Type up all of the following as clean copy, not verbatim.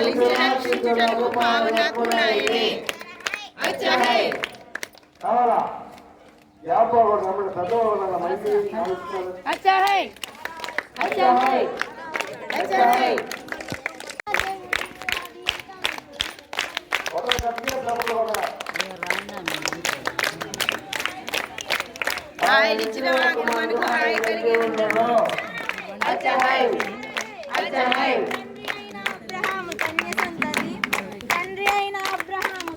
కలిసి రక్షించుటకు పావనాత్ముడైనే. అచ్చా హై కావాలా వ్యాపారం నమ్మక పెద్దవాళ్ళ మంచి అచ్చా హై అచ్చా హై అచ్చా హై ఆయన ఇచ్చిన వాగ్దానానికి హాయి కలిగి ఉండను. అచ్చా హై అచ్చా హై అబ్రహాము కన్య సంతతి తండ్రి అయిన అబ్రహాము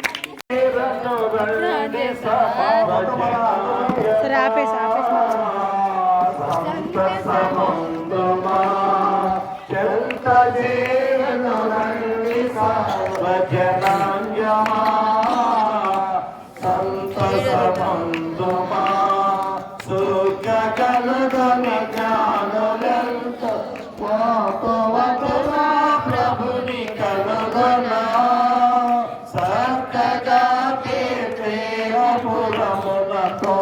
ప్రభుని కనుగొనా సక్కగా పురములతో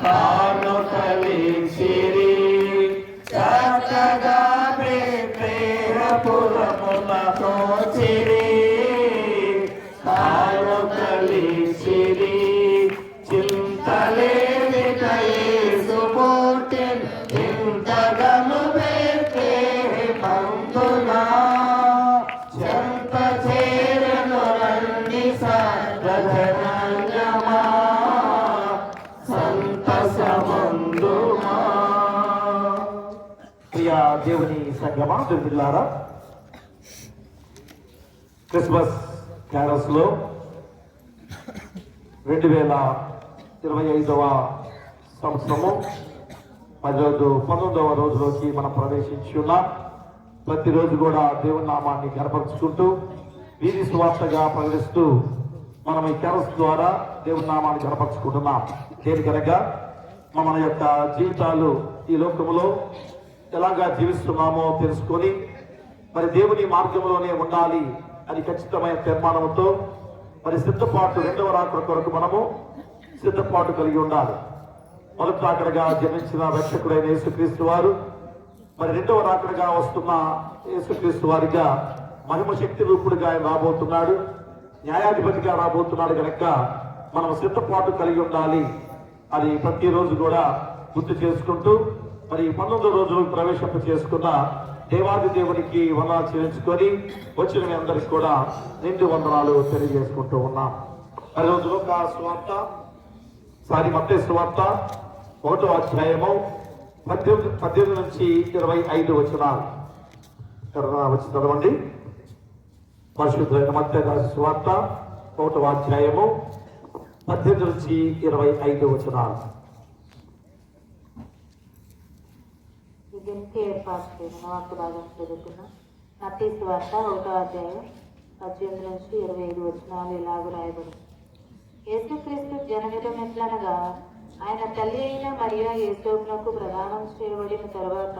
తాను కలిసిరి చక్కగా పురములతో తాను కలిసిరి చింతలేని సుపోటెన్ ఇంతగను పెట్టే పంతునా చెంత చేరను రండి సర్వజనాంగమా సంతసమందుమా. ప్రియా దేవుని సంగమా దుర్గిల్లారా, క్రిస్మస్ క్యారల్స్ లో 2025వ సంవత్సరము 19వ రోజులోకి మనం ప్రవేశించి ఉన్నాం. ప్రతిరోజు కూడా దేవుని నామాన్ని కనపరుచుకుంటూ వీధి సువార్తగా ప్రకటిస్తూ మనం ఈ క్యారల్స్ ద్వారా దేవుని నామాన్ని కనపరుచుకుంటున్నాం. దేని కనుక మన యొక్క జీవితాలు ఈ లోకంలో ఎలాగా జీవిస్తున్నామో తెలుసుకొని మరి దేవుని మార్గంలోనే ఉండాలి అని ఖచ్చితమైన తీర్మానంతో మరి సిద్ధపాటు రెండవ రాకడ కొరకు మనము సిద్ధపాటు కలిగి ఉండాలి. మొదటి రాకడగా జన్మించిన రక్షకుడైన యేసుక్రీస్తు వారు మరి రెండవ రాకడగా వస్తున్న యేసుక్రీస్తు వారిగా మహిమ శక్తి రూపుడుగా ఆయన రాబోతున్నాడు, న్యాయాధిపతిగా రాబోతున్నాడు. కనుక మనం సిద్ధపాటు కలిగి ఉండాలి. అది ప్రతిరోజు కూడా గుర్తు చేసుకుంటూ మరి 19 రోజులు ప్రవేశింప చేసుకున్న దేవాది దేవునికి వందనాలు చెల్లించుకొని వచ్చిన మీ అందరికి కూడా నిండు వందనాలు తెలియజేసుకుంటూ ఉన్నాం. మరి రోజులో సువార్త మత్తయి సువార్త 1వ అధ్యాయము 18 నుంచి 25 వచనాలు వచ్చి చదవండి. పరిశుద్ధమైన మత్తయి రాసిన సువార్త 1వ అధ్యాయము 18 నుంచి 25 వచనాలు. దీనికి ఏర్పాటు చేయడం వార్త భాగం చదువుకున్న మత్తయి సువార్త 1వ అధ్యాయం 18 నుంచి 25 వచనాలు ఇలాగ రాయబడి, యేసుక్రీస్తు జననితం ఎట్లనగా ఆయన తల్లి అయిన మరియా యేసోపునకు ప్రదానం చేయబడిన తరువాత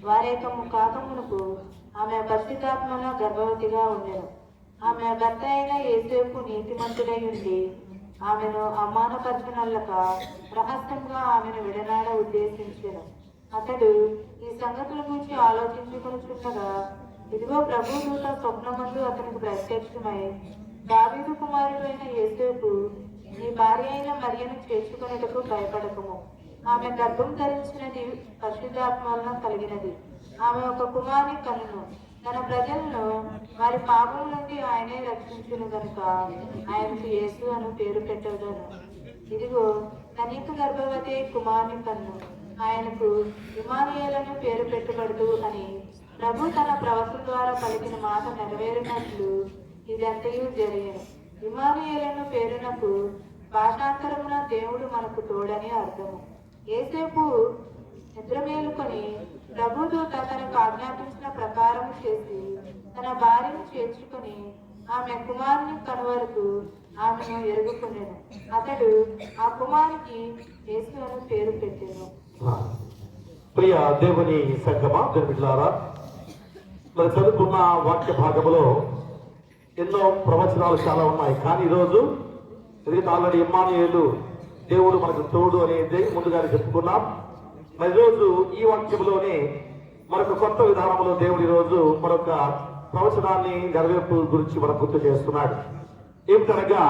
వారి యొక్క ముఖాకమునకు ఆమె పరిశుద్ధాత్మలో గర్భవతిగా ఉండెను. ఆమె భర్త అయిన యేసేపు నీతిమంతుడై ఉండి ఆమెను అవమానపరచనల్లక రహస్యంగా ఆమెను విడనాడ ఉద్దేశించెను. అతడు ఈ సంగతుల గురించి ఆలోచించుకొనుచుండగా ఇదిగో ప్రభు దూత స్వప్నమందు అతనికి ప్రత్యక్షమై, దావీదు కుమారుడైన యేసేపు నీ భార్య అయిన మరియను చేర్చుకొనుటకు భయపడకము. ఆమె గర్భం ధరించినది పరిశుద్ధాత్మలను కలిగినది. ఆమె ఒక కుమారుని కనును. తన ప్రజలను వారి పాపం నుండి ఆయనే రక్షించును గనుక ఆయనకు యేసు అను పేరు పెట్టదను. ఇదిగో కన్యక గర్భవతి కుమారుని కన్ను. ఆయనకు ఇమ్మానుయేలను పేరు పెట్టబడదు అని ప్రభు తన ప్రవక్తల ద్వారా పలికిన మాట నెరవేరినట్లు ఇదంతయు జరిగెను. ఇమ్మానుయేలను పేరునకు భాషాంతరమున దేవుడు మనకు తోడని అర్థము. యేసేపు నిద్రమేలుకొని ప్రభుదూత తనకు ఆజ్ఞాపించిన ప్రకారం చేసి తన భార్యను చేర్చుకొని ఆమె కుమారుని కనువరకు ఆమెను ఎరుగుకునేను. అతడు ఆ కుమారునికి యేసు అని పేరు పెట్టెను. ప్రియ దేవుని సంగమా దేవులారా, మరి చదువుకున్న వాక్య భాగంలో ఎన్నో ప్రవచనాలు చాలా ఉన్నాయి. కానీ ఈరోజు ఎందుకంటే ఆల్రెడీ ఇమ్మానుయేలు దేవుడు మనకు తోడు అనేది ముందుగానే చెప్పుకున్నాం. మరి రోజు ఈ వాక్యంలోనే మరొక కొత్త విధానంలో దేవుడి రోజు మరొక ప్రవచనాన్ని నెరవేర్పు గురించి మనకు గుర్తు చేస్తున్నాడు. ఏమిటనగా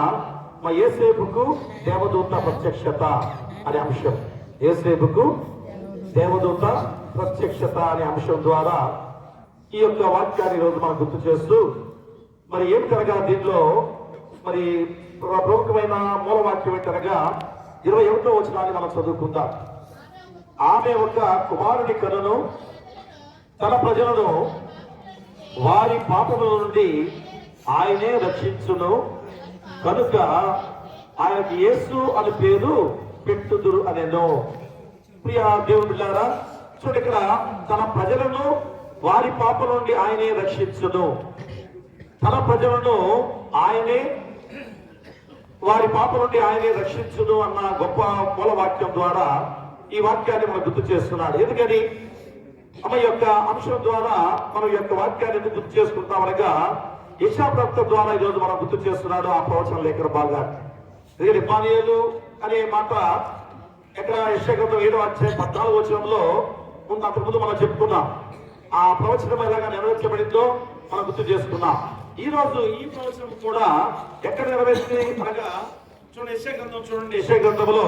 మా యేసేపుకు దేవదూత ప్రత్యక్షత అనే అంశం. యేసేపుకు దేవదూత ప్రత్యక్షత అనే అంశం ద్వారా ఈ యొక్క వాక్యాన్ని రోజు మనం గుర్తు చేస్తూ మరి ఏమిటనగా దీనిలో మరి ప్రముఖమైన మూలవాక్యం ఏంటనగా 21వ వచనాన్ని మనం చదువుకుందాం. ఆమె ఒక కుమారుని కనును, తన ప్రజలను వారి పాపముల నుండి ఆయనే రక్షించును కనుక ఆయనకి యేసు అని పేరు పెట్టుదురు అనేను. ప్రియ దేవుని బిడ్డలారా, చూడండి, ఇక్కడ తన ప్రజలను వారి పాపల నుండి ఆయనే రక్షించును, తన ప్రజలను ఆయనే వారి పాప నుండి ఆయనే రక్షించును అన్న గొప్ప మూలవాక్యం ద్వారా ఈ వాక్యాన్ని మనం గుర్తు చేస్తున్నాడు. ఎందుకని అమ్మ యొక్క అంశం ద్వారా మనం ఈ యొక్క వాక్యాన్ని ఎందుకు గుర్తు చేసుకుంటామనగా యెషయా ప్రవక్త ద్వారా ఈరోజు మనం గుర్తు చేస్తున్నాడు ఆ ప్రవచన లేఖన భాగాన్ని. ఇమ్మానుయేలు అనే మాట ఎక్కడ యెషయా గ్రంథం 7వ అధ్యాయం 14వ వచనంలో అంతకుముందు మనం చెప్పుకున్నాం. ఆ ప్రవచనం ఎలాగా నెరవేర్చబడిందో మనం గుర్తు చేసుకున్నాం. ఈ రోజు ఈ ప్రవచనం కూడా ఎక్కడ నెరవేర్చింది అనగా చూడండి, యెషయా గ్రంథం చూడండి. యెషయా గ్రంథంలో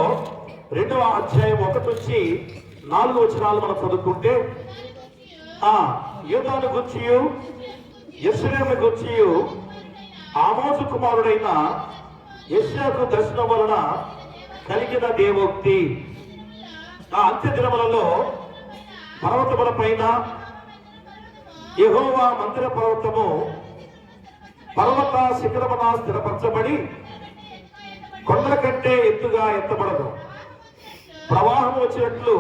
2వ అధ్యాయం 1 నుంచి 4 వచనాలు మనం చదువుకుంటే యూదాను గూర్చియు యెరూషలేమును గూర్చియు ఆమోజు కుమారుడైన యెషయాకు దర్శనం వలన కలిగిన దేవోక్తి. ఆ అంత్య దినములలో పర్వతముల పైన యెహోవా మందిర పర్వతము పర్వత శిఖరమున స్థిరపరచబడి కొండల కంటే ఎత్తుగా ఎత్తబడదు. ప్రవాహం వచ్చినట్లు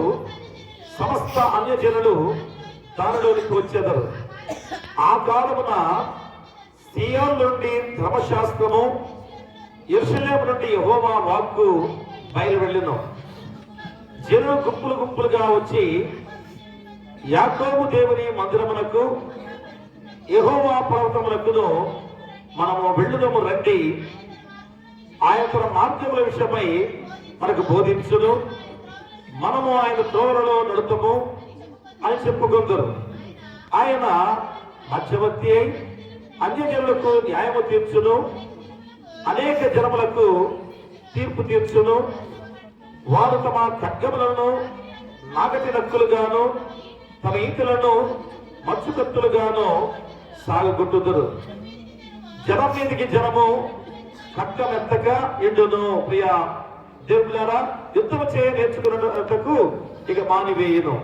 సమస్త అన్యజనులు దానిలోనికి వచ్చేదరు. ఆ కాలమున సీయోను నుండి ధర్మశాస్త్రము, యెరూషలేము నుండి యెహోవా వాక్కు బయలువెళ్ళెను. జనులు గుంపులు గుంపులుగా వచ్చి యాకోబు దేవుని మందిరమునకు యెహోవా పర్వతమునకును మనము వెళ్ళుదము రండి, ఆయన మార్గముల విషయమై మనకు బోధించును, మనము ఆయన త్రోవలలో నడుతము అని చెప్పుకుందరు. ఆయన మధ్యవర్తి అయి అన్యజనులకు న్యాయము తీర్చును, అనేక జనములకు తీర్పు తీర్చును. వారు తమ ఖడ్గములను నాగటి నక్కులుగాను తమ ఈకలను మచ్చుకత్తులుగాను సాగుగొట్టుదురు. జనం మీదికి జనము ఖడ్గమెత్తక ఎండును. ప్రియ దేవులారా, యుద్ధము చేయ నేర్చుకున్నటకు ఇక మానివేయును.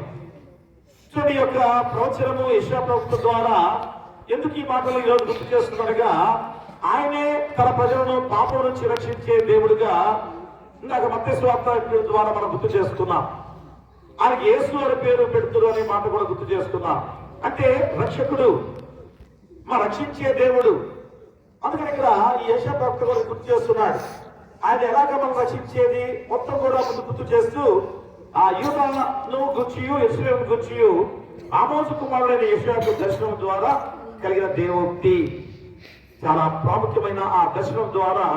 చూడండి, యొక్క ప్రవచనము యెషయా ప్రవక్త ద్వారా ఎందుకు ఈ మాటలు ఈరోజు గుర్తు చేస్తున్నాడుగా, ఆయనే తన ప్రజలను పాపం నుంచి రక్షించే దేవుడుగా ఇందాక మత్తయి సువార్త ద్వారా మనం గుర్తు చేసుకున్నాం. ఆయనకి యేసు అని పేరు పెడుతురు అనే మాట కూడా గుర్తు చేసుకున్నాం. అంటే రక్షకుడు, రక్షించే దేవుడు. అందుకని ఇక్కడ ఈ యెషయా ప్రవక్త కూడా గుర్తు చేస్తున్నాడు. ఆయన ఎలాగ మనం రక్షించేది మొత్తం కూడా ముందు గుర్తు చేస్తూ ఆ యూదాను గూర్చియు యెరూషలేమును గూర్చియు ఆమోజు కుమారుడైన యెషయాకు దర్శనం ద్వారా కలిగిన దేవోక్తి. చాలా ప్రాముఖ్యమైన ఆ దర్శనం ద్వారా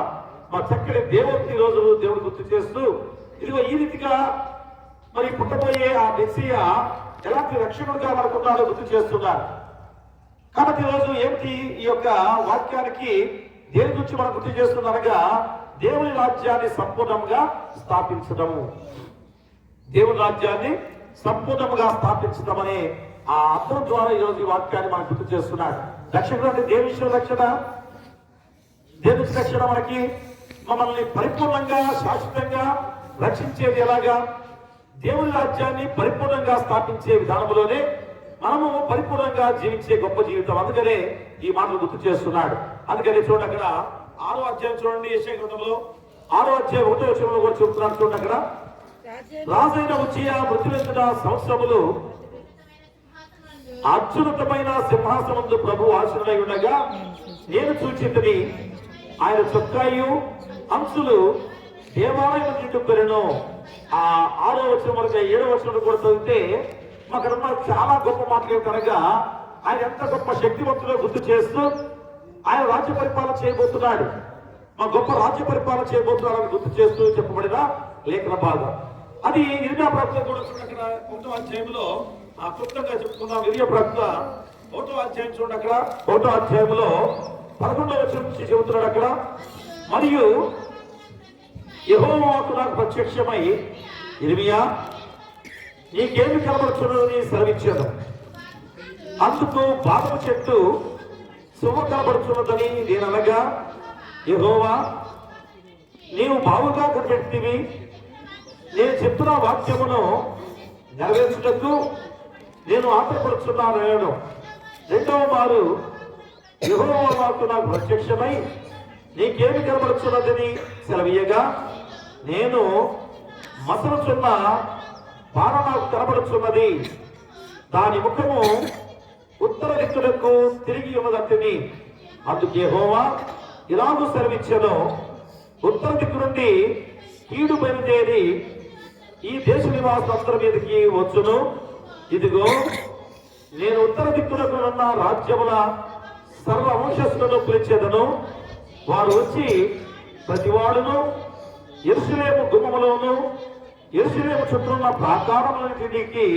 మా చక్కటి దేవోక్తి రోజు దేవుడు గుర్తు చేస్తూ ఇదిగో ఈ రీతిగా మరి పుట్టబోయే ఆ మెస్సియా ఎలాంటి రక్షకుడుగా మనకున్నాడో గుర్తు చేస్తున్నారు. కాబట్టి ఈరోజు ఏమిటి ఈ యొక్క వాక్యానికి దేని గురించి మనం గుర్తు చేస్తున్నారనగా దేవుని రాజ్యాన్ని సంపూర్ణంగా స్థాపించడము. దేవుని రాజ్యాన్ని సంపూర్ణంగా స్థాపించడం అనే ఆ అర్థం ద్వారా ఈరోజు ఈ వాక్యాన్ని మనం గుర్తు చేస్తున్నాడు. రక్షకుడు అంటే దేవుని రక్షణ. దేవుని రక్షణ మనకి మమ్మల్ని పరిపూర్ణంగా శాశ్వతంగా రక్షించేది ఎలాగా? దేవుని రాజ్యాన్ని పరిపూర్ణంగా స్థాపించే విధానంలోనే మనము పరిపూర్ణంగా జీవించే గొప్ప జీవితం. అందుకనే ఈ మాటలు గుర్తు చేస్తున్నాడు. అందుకని చూడండి, అక్కడ 6వ అధ్యాయం చూడండి, యెషయా గ్రంథంలో 6వ అధ్యాయం 1వ వచనంలో కూడా చెబుతున్నాడు. చూడండి, అక్కడ రాజైన ఉజ్జియా మృత్యువెందున సంవత్సరములు అత్యున్నతమైన సింహాసనముందు ప్రభు ఆశీనుడై ఉండగా నేను చూచితిని, ఆయన చొక్కాయు అంశులు దేవాలయం నిండుకొనెను. ఆ 6వ వచనం వరకు 7వ వచనం కూడా చదివితే మాకన్నా చాలా గొప్ప మాటలు కనుక ఆయన ఎంత గొప్ప శక్తివంతులో గుర్తు చేస్తూ ఆయన రాజ్య పరిపాలన చేయబోతున్నాడు, మా గొప్ప రాజ్య పరిపాలన చేయబోతున్నాడు అని గుర్తు చేస్తూ చెప్పబడిన లేఖన భాగం. అది ఇరియా ప్రవక్త కూడా చూడండి అక్కడ 1వ అధ్యాయంలో ఆ క్లుప్తంగా చెప్పుకుందాం. ఇరియా ప్రవక్త 1వ అధ్యాయం చూడండి అక్కడ 1వ అధ్యాయంలో 11వ వచనం నుంచి చెబుతున్నాడు అక్కడ, మరియు యెహోవా నాకు ప్రత్యక్షమై ఇర్మియా నీకేమి కనబడుచున్నదని సెలవిచ్చాను. అందుకు బాదము చెట్టు శుభ కనబడుచున్నదని నేను అనగా, యెహోవా నీవు బావుగా కనిపెట్టివి, నేను చెప్తున్న వాక్యమును నెరవేర్చుటకు నేను ఆశపడుచున్నాను. రెండవ మారు యెహోవా నాకు ప్రత్యక్షమై నీకేమి కనబడుచున్నదని సెలవీయగా, నేను మసలుచున్న బాణ నాకు కనబడుచున్నది, దాని ముఖము ఉత్తర దిక్కులకు తిరిగి ఉన్నదట్టిని. అందుకు యెహోవా ఇలాగూ సెలవిచ్చెను, ఉత్తర దిక్కు నుండి కీడు బయలుదేరి ఈ దేశ నివాసులందరి మీదకి వచ్చును. ఇదిగో నేను ఉత్తర దిక్కులకు ఉన్న రాజ్యముల సర్వ వంశస్థులను పిలిచేదను. వారు వచ్చి ప్రతివాడును యెరూషలేము గుమ్మములోను యెరూషలేము చుట్టూ ఉన్న ప్రాకారములన్నిటికి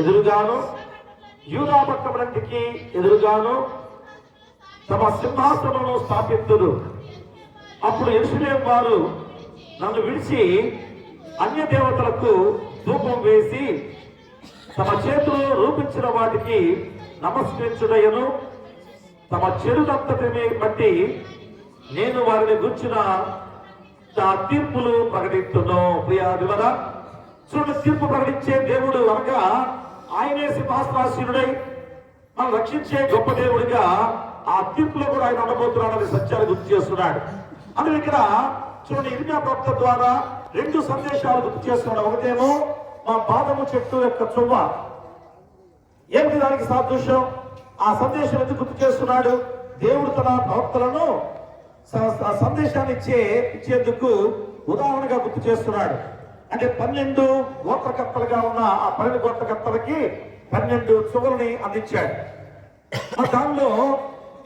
ఎదురుగాను యూదా పట్టణములన్నిటికి ఎదురుగాను తమ సింహాసనములను స్థాపిస్తురు. అప్పుడు యెరూషలేము వారు నన్ను విడిచి అన్య దేవతలకు ధూపం వేసి తమ చేతులు రూపించిన వాటికి నమస్కరించుటయను తమ చెడునంతటిని బట్టి నేను వారిని గుర్చిన తీర్పులు ప్రకటిస్తున్నాను. ప్రియా వివర చూడండి, తీర్పు ప్రకటించే దేవుడు అనగా ఆయనే సింహాసనాసీనుడై మనం రక్షించే గొప్ప దేవుడిగా ఆ తీర్పులో కూడా ఆయన ఉండబోతున్నాడని సత్యాన్ని గుర్తు చేస్తున్నాడు. అందులో ఇక్కడ చూడండి, ఇర్మియా ప్రవక్త ద్వారా 2 సందేశాలు గుర్తు చేస్తున్నాడు. ఒకటేమో మా పాదము చెట్టు యొక్క చువ్వ, ఏమిటి దానికి సాదృశ్యం? ఆ సందేశం ఎందుకు గుర్తు చేస్తున్నాడు? దేవుడు తన ప్రవక్తలను సందేశాన్ని ఇచ్చేందుకు ఉదాహరణగా గుర్తు చేస్తున్నాడు. అంటే 12 గోత్రకర్తలుగా ఉన్న ఆ 12 గోత్రకర్తలకి 12 చువ్వలని అందించాడు. దానిలో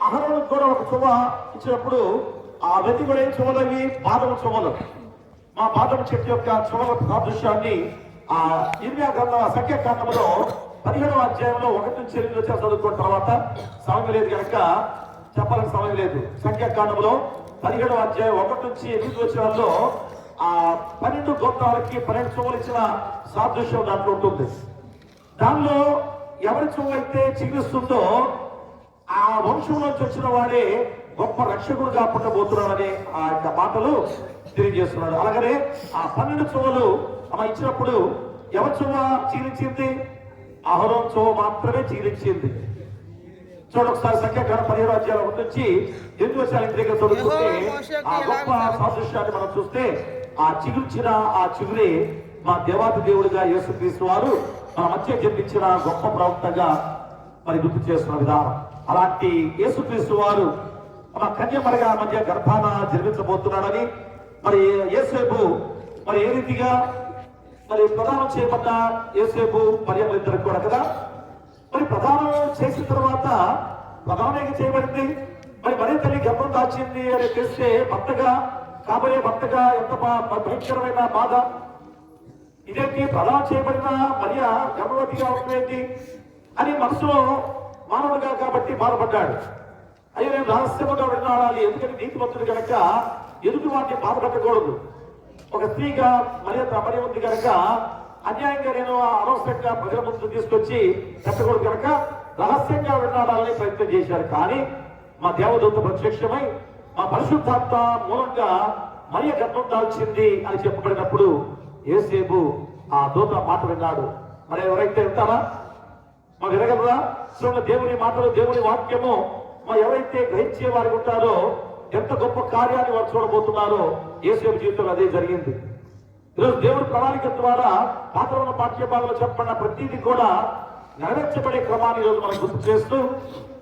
అహరోనుకు కూడా ఒక చువ్వ ఇచ్చినప్పుడు ఆ వెతిబడే చువ్వలవి పాదము చువ్వలు. మా పాదము చెట్టు యొక్క చువ్వల సాదృశ్యాన్ని ఆ ఇర్మియా గ్రంథం సంఖ్యాకాండంలో 17వ అధ్యాయంలో 1 నుంచి 8 వచ్చి చదువుకున్న తర్వాత సమయం లేదు కనుక చెప్పాలని సమయం లేదు. సంఖ్యాకాండంలో 17వ అధ్యాయం 1 నుంచి 8 వచ్చినాల్లో ఆ 12 గోత్రాలకి 12 చువ్వలు ఇచ్చిన సాదృశ్యం దాంట్లో ఉంటుంది. దానిలో ఎవరి చువ్వ అయితే చిగురిస్తుందో ఆ వంశం నుంచి వచ్చిన వాడే గొప్ప రక్షకుడుగా పుట్టబోతున్నాడని ఆ యొక్క మాటలు తెలియజేస్తున్నాడు. అలాగనే ఆ 12 చువ్వలు ఇచ్చినప్పుడు ఎవరి చువ్వ చీలించింది? అహరోను చువ్వ మాత్రమే చీలించింది. చూడండి ఒకసారి సంఖ్యాకాండం 17వ అధ్యాయం 1 నుంచి 8 వచ్చాల దగ్గర చదువుకుంటే ఆ గొప్ప సాదృశ్యాన్ని మనం చూస్తే ఆ చిగుర్చిన ఆ చిగురే మా దేవాది దేవుడిగా యేసుక్రీస్తు వారు మన మధ్య జన్మించిన గొప్ప ప్రవక్తగా మరి గుర్తు చేస్తున్న విధానం. అలాంటి యేసుక్రీస్తు వారు మన కన్యమరగా మధ్య గర్భాన జన్మించబోతున్నాడని మరి యేసేపు మరి ఏ రీతిగా మరి ప్రదానం చేయబడ్డ యేసేపు మరియమ్మ ఇద్దరు కూడా కదా, మరి ప్రదానం చేసిన తర్వాత ప్రదానం చేయబడింది. మరి తల్లి గర్భం దాచింది అని తెలిస్తే భర్తగా కాబోయే భర్తగా ఎంత భయంకరమైన బాధ. ఇదేంటి ప్రదానం చేయబడిన మరియ గర్భవతిగా ఉంటుంది అని మనసులో మానవుడుగా కాబట్టి బాధపడ్డాడు. అయ్యో నేను రహస్యముగా వినాలి, ఎందుకంటే నీతిమంతుడు కనుక ఎదుటి వాటిని బాధపడకూడదు. ఒక స్త్రీగా మరి ఉంది కనుక అన్యాయంగా నేను అనవసరంగా ప్రజల ముందు తీసుకొచ్చి పెట్టకూడదు కనుక రహస్యంగా వినాలని ప్రయత్నం చేశారు. కానీ మా దేవదూత ప్రత్యక్షమై మా పరిశుద్ధాత్మ మూలంగా మరియ గర్భం దాల్చింది అని చెప్పబడినప్పుడు యేసేపు ఆ దూత మాట విన్నాడు. మరి ఎవరైతే వింటారా? మాకు వినగలరా? చూడండి, దేవుని మాటలు దేవుని వాక్యము మరి ఎవరైతే గ్రహించే వారికి ఉంటారో ఎంత గొప్ప కార్యాన్ని వారు చూడబోతున్నారో యేసేపు జీవితంలో అదే జరిగింది. ఈరోజు దేవుడి ప్రణాళిక ద్వారా పాత్రల పాఠ్యభాగంలో చెప్పబడిన ప్రతిదీ కూడా నెరవేర్చబడే క్రమాన్ని ఈరోజు మనం గుర్తు చేస్తూ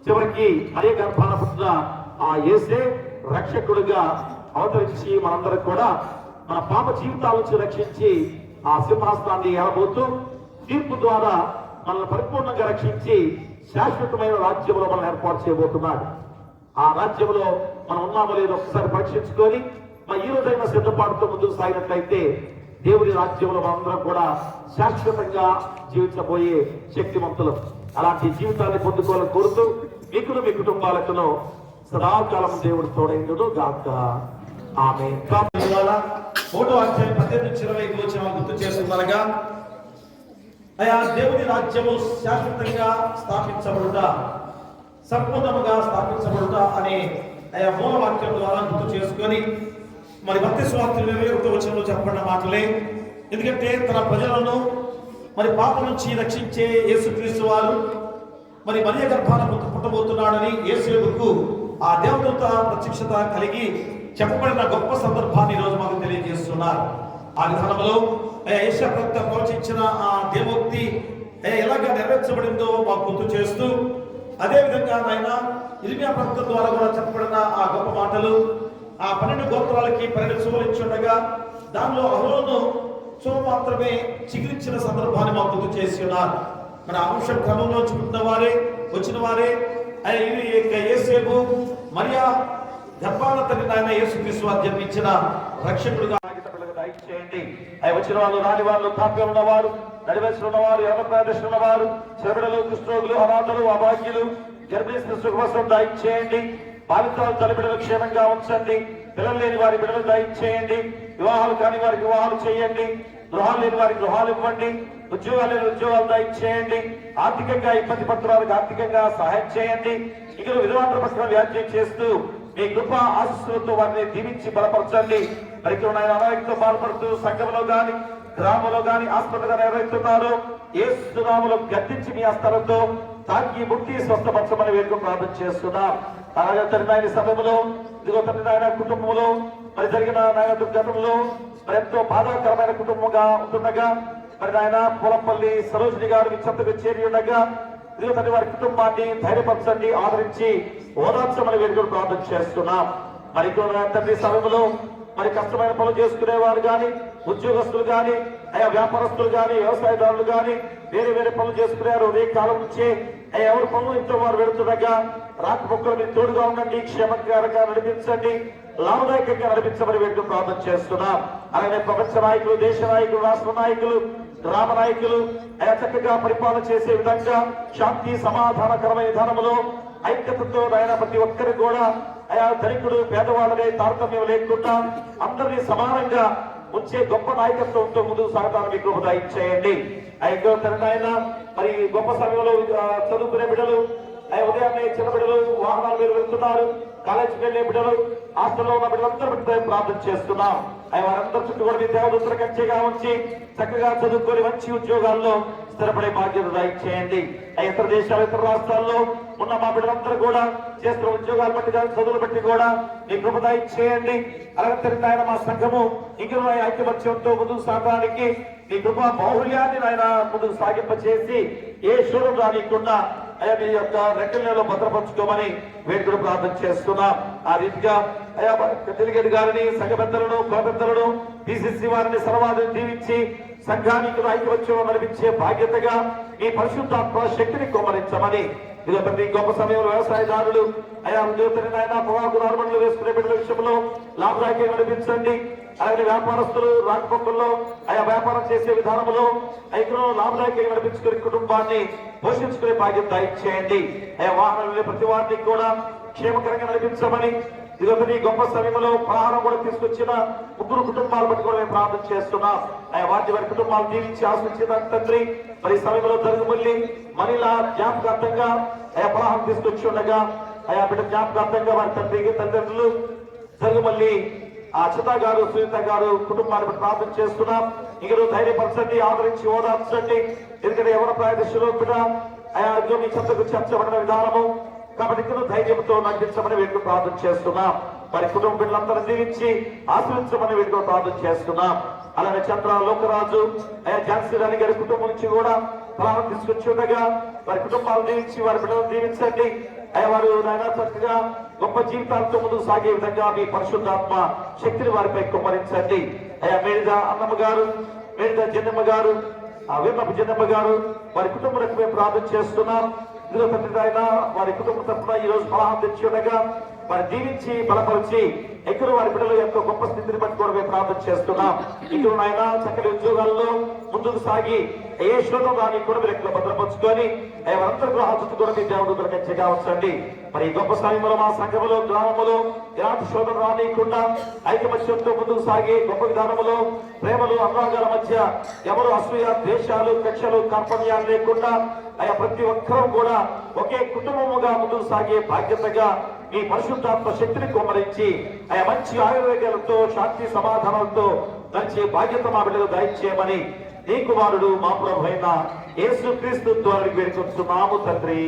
చివరికి అదే గర్భాన పుట్టిన ఆ యేసే రక్షకుడిగా అవతరించి మనందరికి కూడా మన పాప జీవితాల నుంచి రక్షించి ఆ సింహాసనాన్ని ఏలబోతూ తీర్పు ద్వారా మనల్ని పరిపూర్ణంగా రక్షించి శాశ్వతమైన రాజ్యంలో మనం ఏర్పాటు చేయబోతున్నాడు. ఆ రాజ్యంలో మనం ఉన్నామో లేదో ఒకసారి పరీక్షించుకొని ఈ రోజైనా సిద్ధపాటుతో ముందుకు సాగినట్లయితే దేవుని రాజ్యంలో మనందరం కూడా శాశ్వతంగా జీవించబోయే శక్తివంతులు. అలాంటి జీవితాన్ని పొందుకోవాలని కోరుతూ మీకును మీ కుటుంబాలకును సదాకాలం దేవుడు తోడైందును గాక. ఆమె 1వ అధ్యాయం 18-25 వచనాలు గుర్తు చేస్తున్నారుగా, అయా దేవుని రాజ్యము శాశ్వతంగా స్థాపించబడుట, సంపూర్ణముగా స్థాపించబడుట అనే అయా మూల వాక్యం ద్వారా గుర్తు చేసుకొని మరి మత్తయి సువార్త 21వ వచనంలో చెప్పబడిన మాటలే. ఎందుకంటే తన ప్రజలను మరి పాప నుంచి రక్షించే యేసుక్రీస్తు వారు మరి మరియ గర్భాన పుట్టబోతున్నాడని యేసేపుకు ఆ దేవదూత ప్రత్యక్షత కలిగి చెప్పబడిన గొప్ప సందర్భాన్ని ఈరోజు మాకు తెలియజేస్తున్నారు. ఆ విధానంలో యెషయా ప్రవక్త ప్రవచించిన ఆ దేవోక్తి ఎలాగ నెరవేర్చబడిందో మాకు గుర్తు చేస్తూ, అదే విధంగా ఆయన ఇర్మియా ప్రవక్త ద్వారా కూడా చెప్పబడిన ఆ గొప్ప మాటలు, ఆ 12 గోత్రాలకి 12 సువ్వలు ఇచ్చుండగా దానిలో అహరోను సువ్వ మాత్రమే చిగురించిన సందర్భాన్ని మాకు గుర్తు చేసి ఉన్నారు. మన అంశం క్రమంలో వచ్చిన వారే యేసేపు మరియా గర్భాన తండ్రి నాయన యేసుక్రీస్తు వారు జన్మించిన రక్షకుడుగా దయచేయండి. వచ్చిన వాళ్ళు, రాని వాళ్ళు, తాప్యం ఉన్నవారు, నడివేసిన ఉన్నవారు, ఎవరి ప్రదర్శన ఉన్నవారు, చెరబిడలు, కుష్ఠరోగులు, అనాథలు, అభాగ్యులు, గర్భిణీ సుఖవసం దయచేయండి. బాధితులు తల్లిబిడ్డలు క్షేమంగా ఉంచండి. పిల్లలు లేని వారి బిడ్డలు దయచేయండి. వివాహాలు కాని వారికి వివాహాలు చేయండి. గృహాలు లేని వారికి గృహాలు ఇవ్వండి. ఉద్యోగాలు లేని ఉద్యోగాలు దయచేయండి. ఆర్థికంగా ఇబ్బంది పత్రాలకు ఆర్థికంగా సహాయం చేయండి. ఇక విధవాంతర పత్రం వ్యాఖ్యం చేస్తూ మీ కృప ఆశీస్సులతో వారిని దీవించి బలపరచండి. మరి అనారోగ్యంతో బాధపడుతూ సంఘంలో గాని, గ్రామంలో గాని, హాస్పిటల్ ఎవరైతున్నారో యేసు నామములో గద్దించి మీ హస్తాలతో తాకి ముట్టి స్వస్థపరచమని వేడుక ప్రార్థన చేస్తున్నాం. అలాగే తండ్రి నాయన సమయంలో ఇదిగో తండ్రి నాయన కుటుంబంలో మరి జరిగిన నాయన దుర్ఘటనలో మరి ఎంతో బాధాకరమైన కుటుంబంగా ఉంటుండగా మరి నాయన పూలపల్లి సరోజిని గారు మీ చెంతకు చేరి ఉండగా ఇదిగో తండ్రి వారి కుటుంబాన్ని ధైర్యపరచండి, ఆదరించి ఓదార్చమని వేడుకలు ప్రార్థన చేస్తున్నాం. మరి తండ్రి సమయంలో మరి కష్టమైన పనులు చేసుకునేవారు కానీ, ఉద్యోగస్తులు కానీ, అయా వ్యాపారస్తులు కానీ, వ్యవసాయదారులు కానీ వేరే వేరే పనులు చేసుకునేవారు ఉదయం కాలం నుంచే ఎవరి పనులు ఇంట్లో వారు వెళుతుండగా రాకపోకలు మీరు తోడుగా ఉండండి, క్షేమకరంగా నడిపించండి, లాభదాయకంగా నడిపించమని వేడుకలు ప్రార్థన చేస్తున్నాం. అలాగే ప్రపంచ నాయకులు, దేశ నాయకులు, రాష్ట్ర నాయకులు, గ్రామ నాయకులు అయా చక్కగా పరిపాలన చేసే విధంగా శాంతి సమాధానకరమైన విధానంలో ఐక్యతతో ఆయన ప్రతి ఒక్కరికి కూడా అయా ధనికుడు పేదవాళ్ళనే తారతమ్యం లేకుండా అందరినీ సమానంగా ఉంచే గొప్ప నాయకత్వంతో ముందుకు సాగటానికి మీకు దయచేయండి. ఆయన మరి గొప్ప సమయంలో చదువుకునే బిడ్డలు ఉదయాన్నే చిన్న బిడ్డలు వాహనాల మీద వెళ్తున్నారు, కాలేజీకి వెళ్లే బిడ్డలు, హాస్టల్లో ఉన్న బిడ్డలందరూ బిడ్డ ప్రార్థన చేస్తున్నాం. వారందరి చుట్టూ కూడా మీ దేవదూతల కంచెగా ఉంచి చక్కగా చదువుకొని మంచి ఉద్యోగాల్లో స్థిరపడే బాధ్యత దయచేయండి. ఇతర దేశాలు, ఇతర రాష్ట్రాల్లో ఉన్న మా బిడ్డలందరూ కూడా చేస్తున్న ఉద్యోగాలు బట్టి కానీ, చదువులు బట్టి కూడా మీ కృప దయచేయండి. అలాగే ఆయన మా సంఘము ఇంకా ఐక్యమత్యంతో ముందుకు సాగడానికి మీ కృప బాహుళ్యాన్ని ఆయన ముందుకు సాగింపచేసి ఏ శూరం రానికుండా అయ్యా మీ యొక్క రెక్కలలో భద్రపరచుకోమని వేడుకలు ప్రార్థన చేస్తున్నాం. ఆ రీతిగా అయ్యా డెలిగేట్ గారిని, సంఘ పెద్దలను, కుల పెద్దలను, పిసిసి వారిని సర్వాధిని దీవించి సంఘానికి ఐక్యమత్యం నడిపించే బాధ్యతగా ఈ పరిశుద్ధాత్మ శక్తిని కుమ్మరించమని ఇదో ప్రతి గొప్ప సమయంలో వ్యవసాయదారులు అయా ఉద్యోగులైనా పొగాకు నార్మల్ వేసుకునే బిడ్డల విషయంలో లాభదాయకంగా నడిపించండి. అలాగే వ్యాపారస్తులు రాకపోకల్లో ఆయా వ్యాపారం చేసే విధానంలో అయితే లాభదాయకంగా నడిపించుకునే కుటుంబాన్ని పోషించుకునే బాధ్యత దయచేయండి. ఆయా వాహనాలు ప్రతి వారిని కూడా క్షేమకరంగా నడిపించమని ఇదొకటి గొప్ప సమయంలో ప్రహారం కూడా తీసుకొచ్చిన 3 కుటుంబాలు బట్టి కూడా మేము ప్రార్థన చేస్తున్నాం. వారి కుటుంబాలు దీవించి ఆశించిన తండ్రి మరి సమయంలో జరుగుమల్లి మనీలా జ్ఞాపకార్థంగా ప్రహారం తీసుకొచ్చి ఉండగా బిడ్డ జ్ఞాపకార్థంగా వారి తండ్రికి తల్లిదండ్రులు జరుగుమల్లి అచిత గారు, సునీత గారు కుటుంబాన్ని బట్టి ప్రార్థన చేస్తున్నాం. ఇంకను ధైర్యపరచండి, ఆదరించి ఓదార్చండి. ఎందుకంటే ఎవరి ప్రాయదశలో బిడ్డ మీ చెంతకు చేర్చబడిన విధానము కాబట్టి ఇక్కడ ధైర్యంతో నడిపించమని వీటికి ప్రార్థన చేస్తున్నాం. మరి కుటుంబ బిడ్డలందరూ దీవించి ఆశ్రయించమని వీటికి ప్రార్థన చేస్తున్నాం. అలాగే చంద్ర లోకరాజు ఝాన్సీ రాణి గారి కుటుంబం నుంచి కూడా ఫలాన్ని తీసుకొచ్చి ఉండగా వారి కుటుంబాలు దీవించి వారి బిడ్డలను దీవించండి. వారు నాయన చక్కగా గొప్ప జీవితాలతో ముందుకు సాగే విధంగా మీ పరిశుద్ధాత్మ శక్తిని వారిపై కుమ్మరించండి. మేడిద అన్నమ్మ గారు, మేడిద జన్నమ్మ గారు, వీరనపు జన్నమ్మ గారు వారి కుటుంబాలకు మేము ప్రార్థన చేస్తున్నాం. ఇదిగో తండ్రి ఆయన వారి కుటుంబ తరఫున ఈ రోజు ఫలాన్ని తెచ్చి ఉండగా వారి దీవించి బలపరిచి ఇక్కడ వారి బిడ్డల యొక్క గొప్ప స్థితిని పట్టుకోవడమే ప్రార్థన చేస్తున్నాం. ఇక్కడ నాయన చక్కటి ఉద్యోగాల్లో ముందుకు సాగి ఏ శోధం రాని కూడా మీరు ఇక్కడ భద్రపరుచుకొని వారందరూ గృహాలు కూడా మీ దేవుడు దొరకచ్చే కావచ్చండి. మరి గొప్ప సమయంలో మా సంఘములో గ్రామములో ఎలాంటి శోధన రానియకుండా ఐకమత్యంతో ముందుకు సాగి గొప్ప విధానములో ప్రేమలు అనురాగాల మధ్య ఎవరు అసూయ ద్వేషాలు కక్షలు కార్పణ్యాలు లేకుండా ప్రతి ఒక్కరూ కూడా ఒకే కుటుంబముగా ముందుకు సాగే బాధ్యతగా ఈ పరిశుద్ధాత్మ శక్తిని కుమ్మరించి మంచి ఆయుర్వేదాలతో శాంతి సమాధానాలతో నడిచే బాధ్యత మా బిడ్డలు దయచేయమని నీ కుమారుడు మా ప్రభు అయిన యేసుక్రీస్తు ద్వారా వేడుకొంటున్నాము తండ్రి.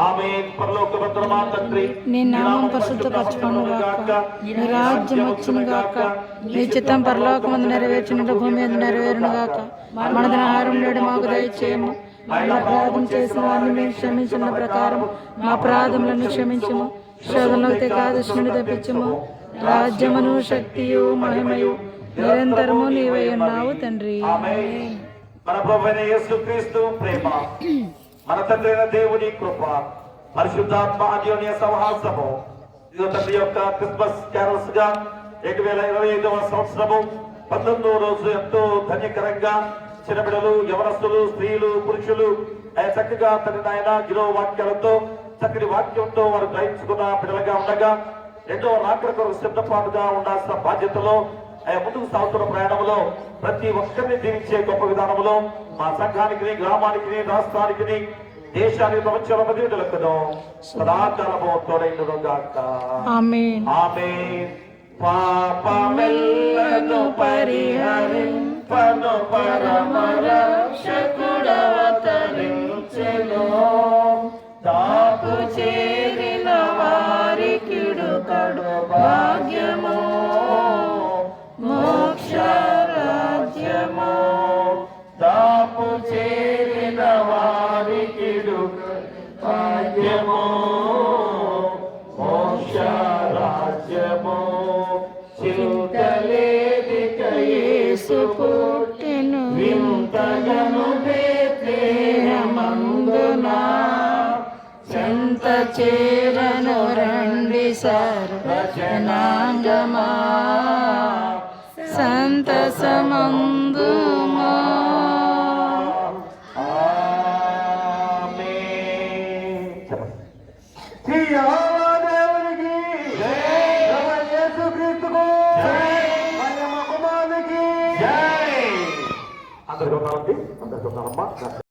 ఆమేన్. పరలోకమందున్న మా తండ్రి, నీ నామం పరిశుద్ధపరచుకొను గాక, నీ రాజ్యం వచ్చును గాక, నీ చిత్తం పరలోకమందు నెరవేర్చినట్టు భూమి మీద నెరవేరును గాక. మన ఆహారం నేడు మాకు దయచేయము, అపరాధం చేసిన వారిని మేము క్షమించిన ప్రకారం మా అపరాధములను క్షమించము, శోధనలోకి కాదుష్టుని తప్పించము. రాజ్యమును శక్తియు మహిమయు నిరంతరము నీవై ఉన్నావు తండ్రి. మన ప్రభువైన యేసుక్రీస్తు ప్రేమ, మన తండ్రి అయిన దేవుని కృప, పరిశుద్ధాత్మ అన్యోన్య సహవాసము తండ్రి యొక్క క్రిస్మస్ క్యారల్స్ గా 2025వ సంవత్సరము 19వ రోజు ఎంతో ధన్యకరంగా చిన్న బిడ్డలు, యవనస్తులు, స్త్రీలు, పురుషులు చక్కగా తండ్రి నాయన గిరో వాక్యాలతో చక్కటి వాక్యంతో వారు గ్రహించుకున్న బిడ్డలుగా ఉండగా రెండవ రాకడ కొరకు సిద్ధపాటుగా ఉండాల్సిన బాధ్యతలో ముందుకు సాగుతున్న ప్రయాణంలో ప్రతి ఒక్కరిని దీవించే గొప్ప విధానంలో మా సంఘానికి, గ్రామానికి, రాష్ట్రానికి, దేశానికి, ప్రపంచంలో ప్రజలకు సదాకాలము తోడైనను గాక. ఆమేన్. ఆమేన్. పాపమెల్లను పరిహరింపను పరమ రక్షకుడవతరించెను. తాపు చేరిన వారికి కడు భాగ్యము, మోక్ష రాజ్యము. తాపు చేరిన వారికి భాగ్యము, మోక్ష రాజ్యము. చింతలేదిక యేసు పుట్టెను, వింతగను బేత్లెహేమందున. చెంత చేరను రండి సర్వజనాంగమా, సంతసమందుమా. అందరికీ ఉన్నామండి, అందరికీ ఉన్నారమ్మా.